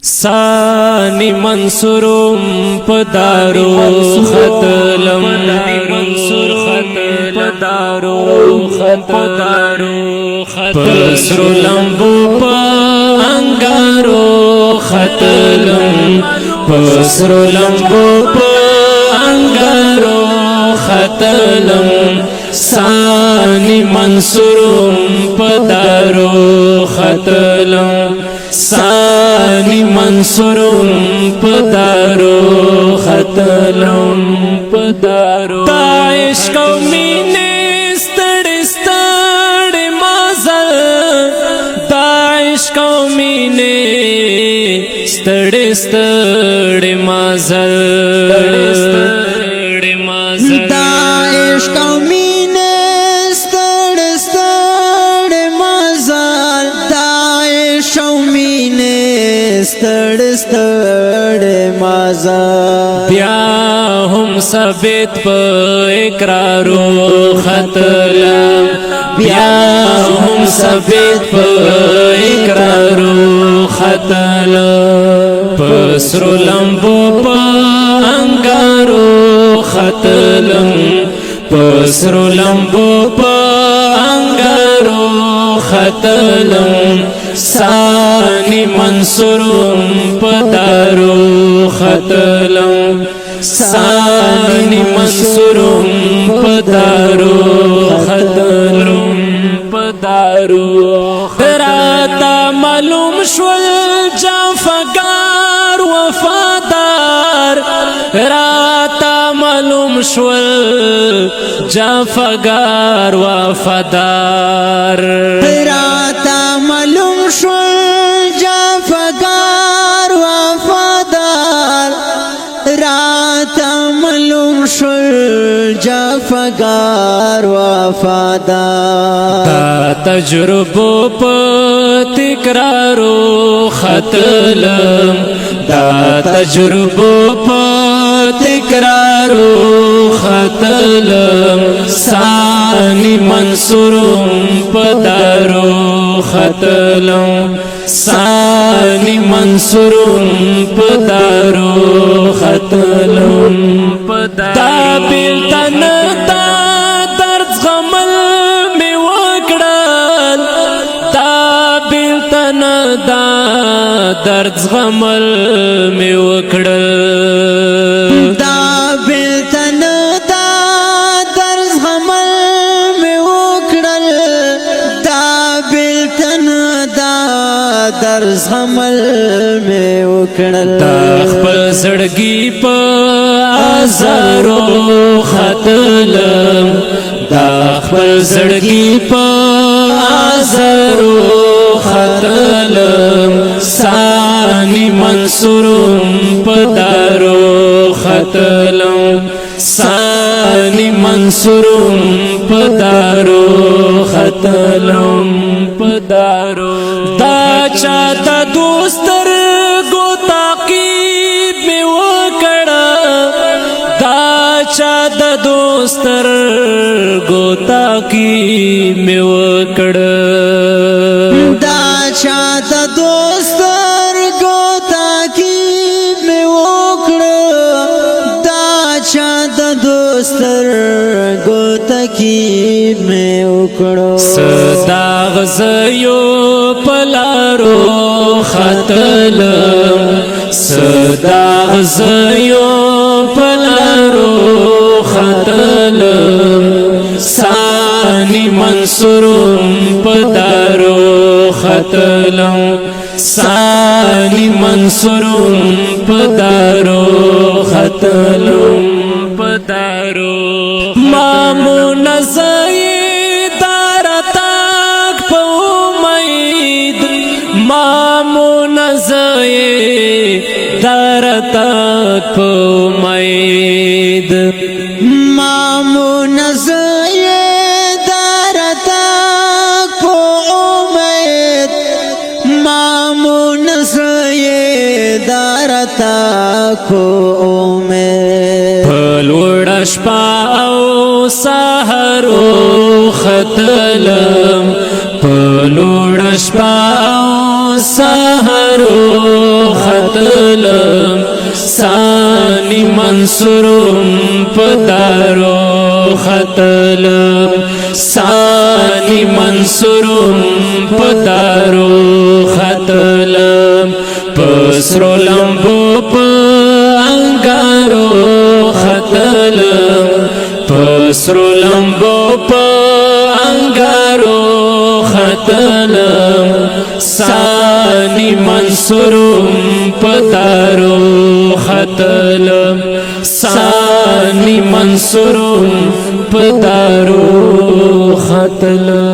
سانی منصورم پدارو خطلم پدارو پسرو لمبو پا انگارو خطلم پسرو لمبو پا انگارو خطلم سانی منصورم پدارو خطلم سانی منصورم پدارو خطلم پدارو تا عشق و مینه ستڑ ستڑ مازل تا عشق و مینه ستڑ ستڑ مازل دا عشق و مینه ستړ ستړ مزل دا عشق و مینه ستړ ستړ مزل بیا هم ثابت په اقرارو خطلم بیا هم ثابت په اقرارو خطلم پسرو لمبو په انګارو خطلم پسرو لمبو په انګارو خطلم سانی منصورم پدارو خطلم سانی منصورم پدارو خطلم پدارو راتا معلوم شول جافگار وفادار راتا معلوم شول جافگار وفادار راتا معلوم شول جافگار وفادار راتا معلوم شول جافگار وفادار دا تجربو پا تکرارو خطلم دا تجربو پا تکرارو خطلم سانی منصورم پدارو خطلم سانی منصورم پدارو خطلم دا بیلتن دا درد غمل می وکڑل دا بیلتن دا درد غمل می وکڑل دا بیلتن دا درز غمل می وکړل دا بیلتن دا درز غمل می وکړل دا خپل زړګي په ازارو خطلم دا خپل زړګي په ازارو خطلم سانی منصورم پدارو خطلم سانی منصورم پدارو خطلم پدارو دا چاہتا دوستر گو تاقیب میں وکڑا دا چاہتا دوستر گو تاقیب میں وکڑا دا چاہتا دوستر گو تاقیب میں وکړه دا چاہتا دوستر گو تاقیب میں وکړه صدا غزیو پلارو خطلم صدا غزیو پلارو خطلم سانی منصورم پدارو خطلم سانی منصورم پدارو خطلم پدارو مامون زئی دارتاک پا امید مامون زئی دارتاک پا امید مامون زئی دارتاک پا امید مامون زئی دارتاک پا امید پلوڑ شپا او سحرو خطلم پلوڑ شپا او سحرو خطلم منصورم پدارو خطلم ثانی منصورم پدارو خطلم پسرو لمبو پا انگارو خطلم پسرو لمبو پا انگارو خطلم ثانی منصورم پدارو خطلم ثانی منصورم پدارو خطلم